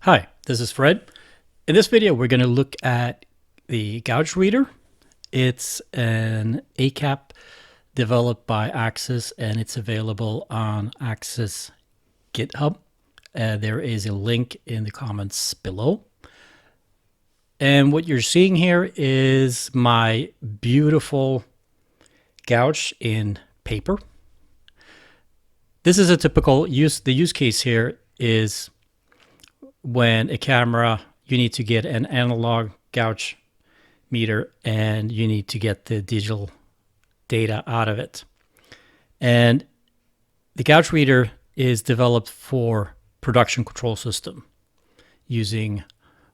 Hi, this is Fred. In this video, we're going to look at the Gouge Reader. It's an ACAP developed by Axis, and it's available on Axis GitHub. There is a link in the comments below. And what you're seeing here is my beautiful gouge in paper. This is a typical use. The use case here is when a camera, you need to get an analog gouge meter and you need to get the digital data out of it. And the Gouge Reader is developed for production control system using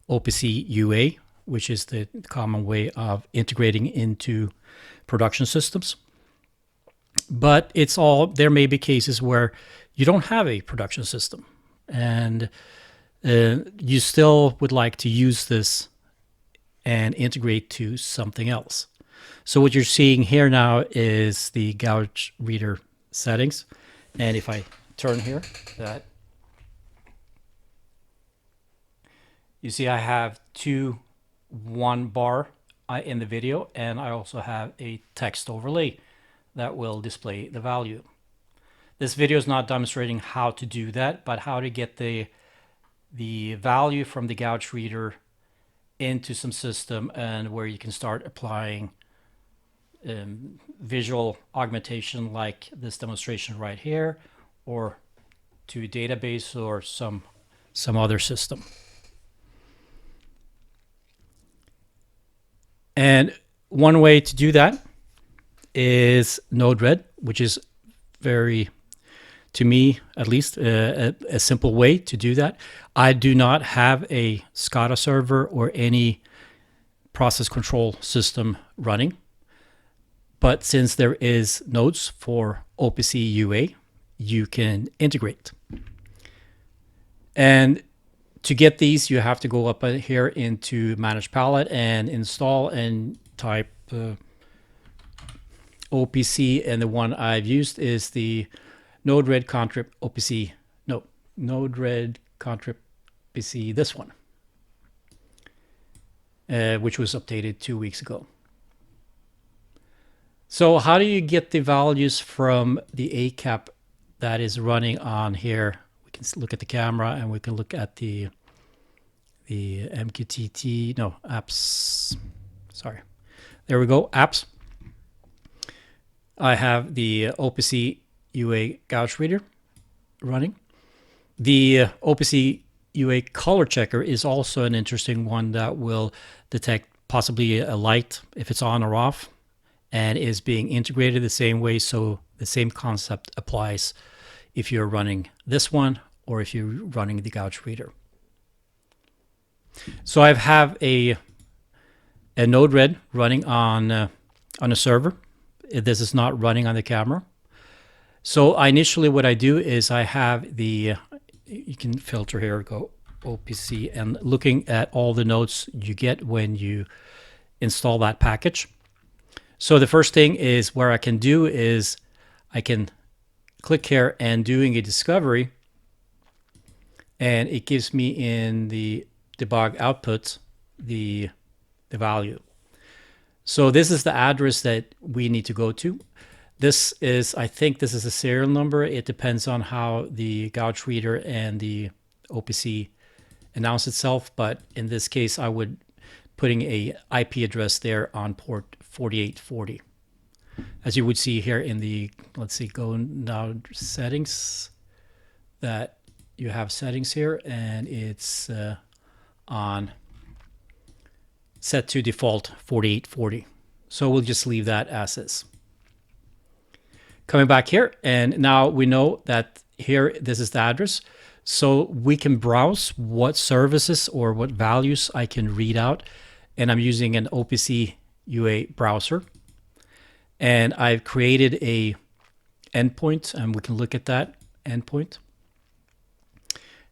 OPC UA, which is the common way of integrating into production systems. But it's all, there may be cases where you don't have a production system and you still would like to use this and integrate to something else. So what you're seeing here now is the Gouge Reader settings. And if I turn here, that you see I have one bar in the video, and I also have a text overlay that will display the value. This video is not demonstrating how to do that, but how to get the value from the Gouge Reader into some system, and where you can start applying visual augmentation like this demonstration right here, or to a database or some other system. And one way to do that is Node-RED, which is very, to me at least, a simple way to do that. I do not have a SCADA server or any process control system running. But since there is nodes for OPC UA, you can integrate. And to get these, you have to go up here into Manage Palette and install and type OPC. And the one I've used is the Node-RED contrib OPC. No, Node-RED contrib OPC, this one, which was updated 2 weeks ago. So how do you get the values from the ACAP that is running on here? We can look at the camera and we can look at the MQTT, no, apps, sorry. There we go, apps. I have the OPC UA Gouge Reader running. The OPC UA color checker is also an interesting one that will detect possibly a light if it's on or off, and is being integrated the same way. So the same concept applies if you're running this one or if you're running the Gouge Reader. So I have a Node-RED running on a server. This is not running on the camera. So initially what I do is I have the, you can filter here, go OPC, and looking at all the nodes you get when you install that package. So the first thing is where I can do is I can click here and doing a discovery, and it gives me in the debug output the value. So this is the address that we need to go to. This is, I think this is a serial number. It depends on how the Gouge Reader and the OPC announce itself, but in this case I would putting a IP address there on port 4840. As you would see here in the, let's see, go now settings, that you have settings here, and it's on set to default 4840. So we'll just leave that as is. Coming back here, and now we know that here, this is the address. So we can browse what services or what values I can read out. And I'm using an OPC UA browser. And I've created a endpoint, and we can look at that endpoint.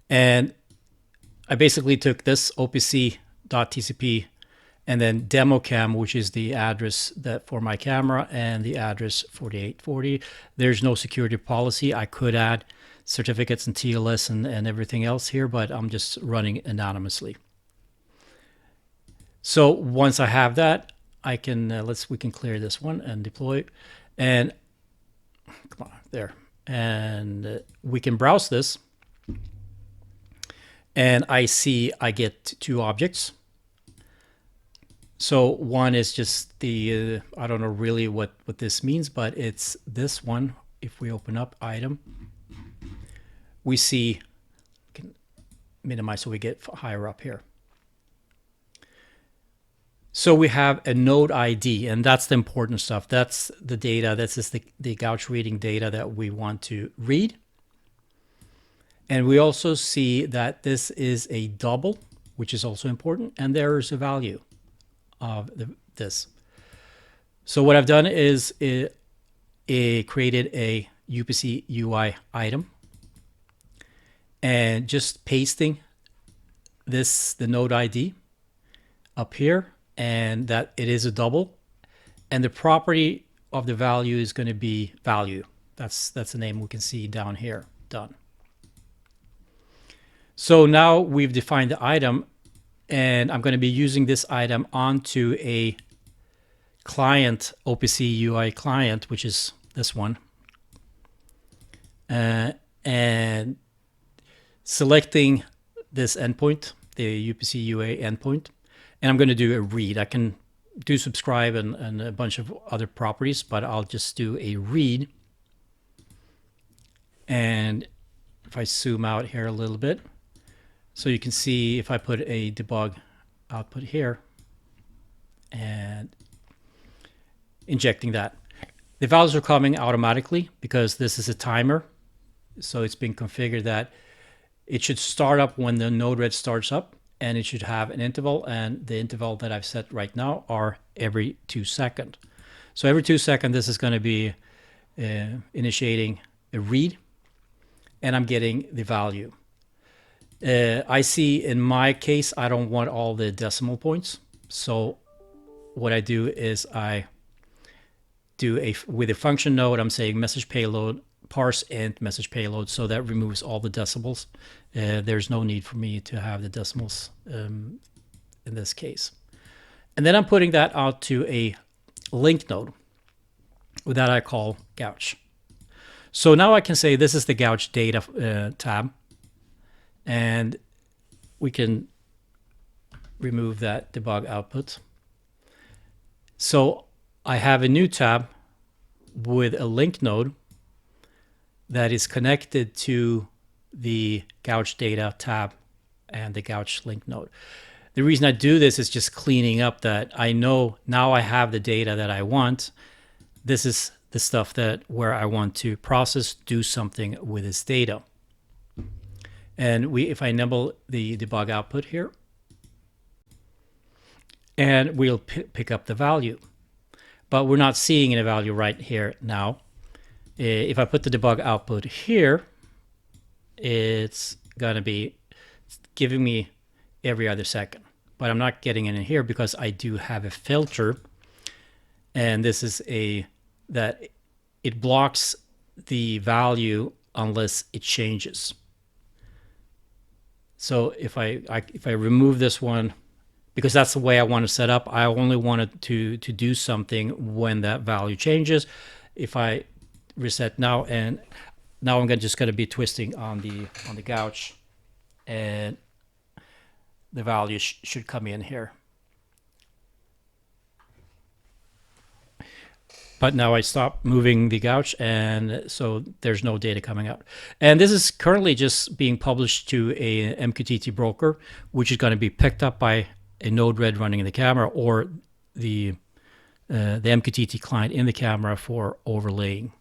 And I basically took this opc.tcp and then democam, which is the address that for my camera, and the address 4840. There's no security policy. I could add certificates and TLS and everything else here, but I'm just running anonymously. So once I have that, I can we can clear this one and deploy, and come on there, and we can browse this, and I get two objects. So one is just the I don't know really what this means, but it's this one. If we open up item, we see, can minimize so we get higher up here. So we have a node ID, and that's the important stuff. That's the data. This is the Gouge reading data that we want to read. And we also see that this is a double, which is also important, and there is a value of this. So what I've done is created a OPC UI item, and just pasting the node ID up here, and that it is a double, and the property of the value is going to be value. That's the name we can see down here. Done. So now we've defined the item, and I'm going to be using this item onto a client, OPC UI client, which is this one, and selecting this endpoint, the OPC UI endpoint, and I'm going to do a read. I can do subscribe and a bunch of other properties, but I'll just do a read. And if I zoom out here a little bit, so you can see if I put a debug output here and injecting that, the values are coming automatically because this is a timer. So it's been configured that it should start up when the Node-RED starts up, and it should have an interval, and the interval that I've set right now are every 2 seconds. So every 2 seconds, this is going to be initiating a read, and I'm getting the value. I see in my case, I don't want all the decimal points. So what I do is I do with a function node, I'm saying message payload, parse int message payload. So that removes all the decimals. There's no need for me to have the decimals in this case. And then I'm putting that out to a link node that I call Gouge. So now I can say this is the Gouge data tab. And we can remove that debug output. So I have a new tab with a link node that is connected to the Gouge data tab and the Gouge link node. The reason I do this is just cleaning up that I know now I have the data that I want. This is the stuff where I want to process, do something with this data. And if I enable the debug output here, and we'll pick up the value, but we're not seeing any value right here now. If I put the debug output here, it's gonna be giving me every other second, but I'm not getting it in here because I do have a filter, and this is that it blocks the value unless it changes. So if I remove this one, because that's the way I want to set up, I only wanted to do something when that value changes. If I reset now, and now I'm just going to be twisting on the Gouge, and the value should come in here. But now I stop moving the Gouge, and so there's no data coming out. And this is currently just being published to a MQTT broker, which is going to be picked up by a Node-RED running in the camera, or the MQTT client in the camera for overlaying.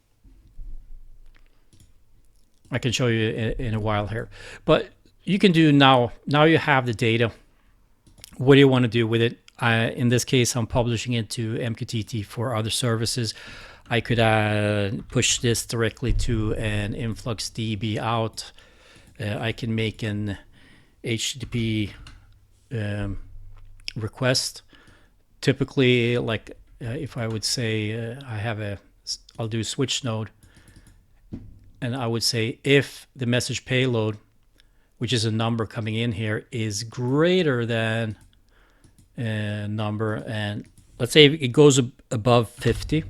I can show you in a while here. But you can do now you have the data. What do you want to do with it? In this case, I'm publishing it to MQTT for other services. I could push this directly to an InfluxDB out. I can make an HTTP request. Typically, like if I would say I'll do switch node, And I would say if the message payload, which is a number coming in here, is greater than a number, and let's say it goes above 50,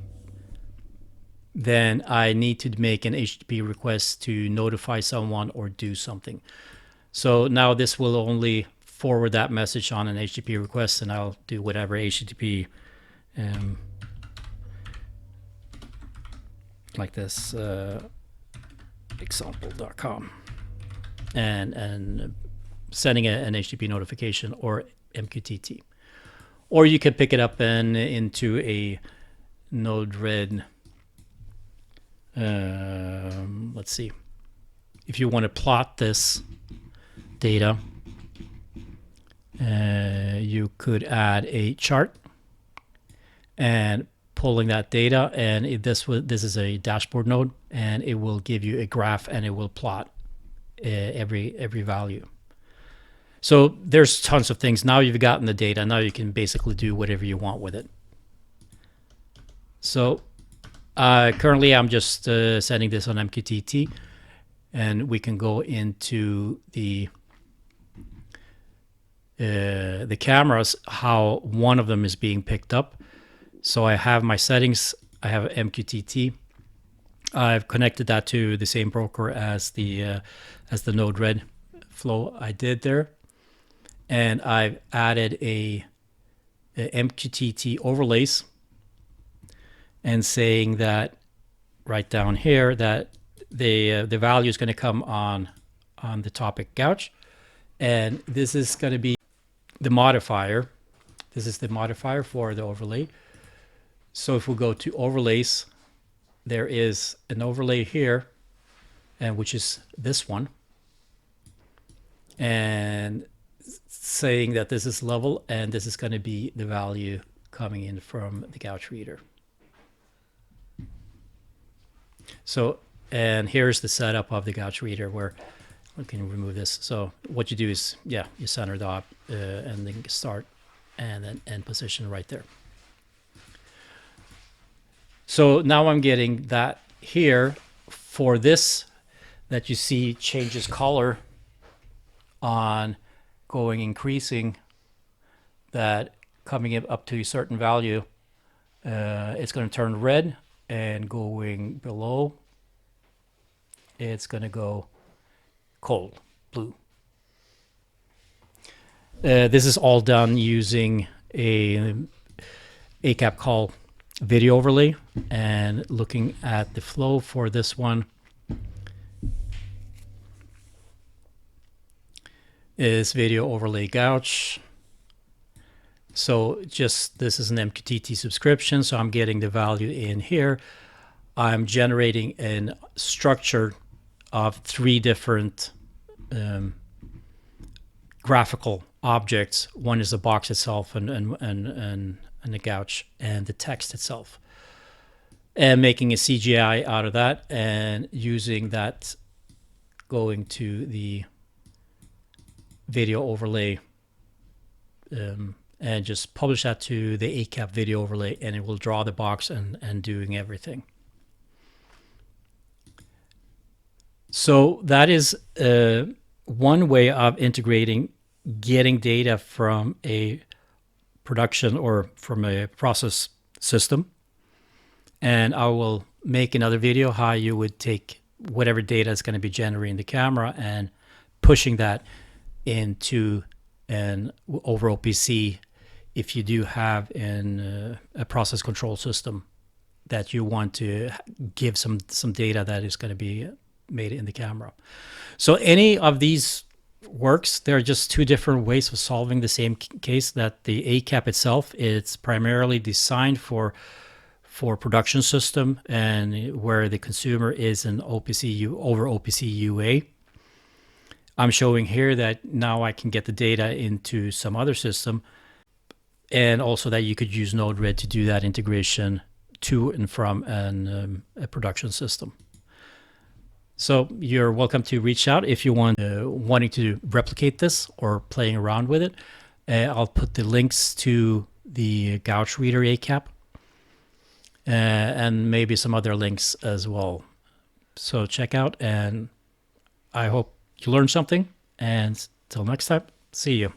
then I need to make an HTTP request to notify someone or do something. So now this will only forward that message on an HTTP request, and I'll do whatever HTTP like this, example.com, and sending an HTTP notification or MQTT. Or you can pick it up and into a Node-RED. Let's see. If you want to plot this data, you could add a chart and pulling that data, and this is a dashboard node, and it will give you a graph and it will plot every value. So there's tons of things. Now you've gotten the data. Now you can basically do whatever you want with it. So currently I'm just sending this on MQTT, and we can go into the cameras, how one of them is being picked up. So I have my settings. I have MQTT. I've connected that to the same broker as the Node-RED flow I did there, and I've added a MQTT overlays, and saying that right down here that the value is going to come on the topic Gouge, and this is going to be the modifier. This is the modifier for the overlay. So if we go to overlays, there is an overlay here, and which is this one, and saying that this is level, and this is going to be the value coming in from the Gouge Reader. So, and here's the setup of the Gouge Reader, where we can remove this. So what you do is, yeah, you center the op, and then start, and then end position right there. So now I'm getting that here for this, that you see changes color on going increasing, that coming up to a certain value, it's going to turn red, and going below, it's going to go cold blue. This is all done using a ACAP call video overlay, and looking at the flow for this one is video overlay Gouge. So just, this is an MQTT subscription, so I'm getting the value in here. I'm generating a structure of 3 different graphical objects. One is the box itself, and the Gouge, and the text itself, and making a CGI out of that, and using that, going to the video overlay, and just publish that to the ACAP video overlay, and it will draw the box and doing everything. So that is one way of integrating, getting data from a production or from a process system. And I will make another video how you would take whatever data is going to be generating the camera and pushing that into an over OPC, if you do have a process control system that you want to give some data that is going to be made in the camera. So any of these works. There are just 2 different ways of solving the same case. That the ACAP itself, it's primarily designed for production system, and where the consumer is an OPC over OPC UA. I'm showing here that now I can get the data into some other system, and also that you could use Node-RED to do that integration to and from a production system. So you're welcome to reach out if you want wanting to replicate this or playing around with it. I'll put the links to the Gouge Reader ACAP and maybe some other links as well. So check out, and I hope you learned something. And till next time, see you.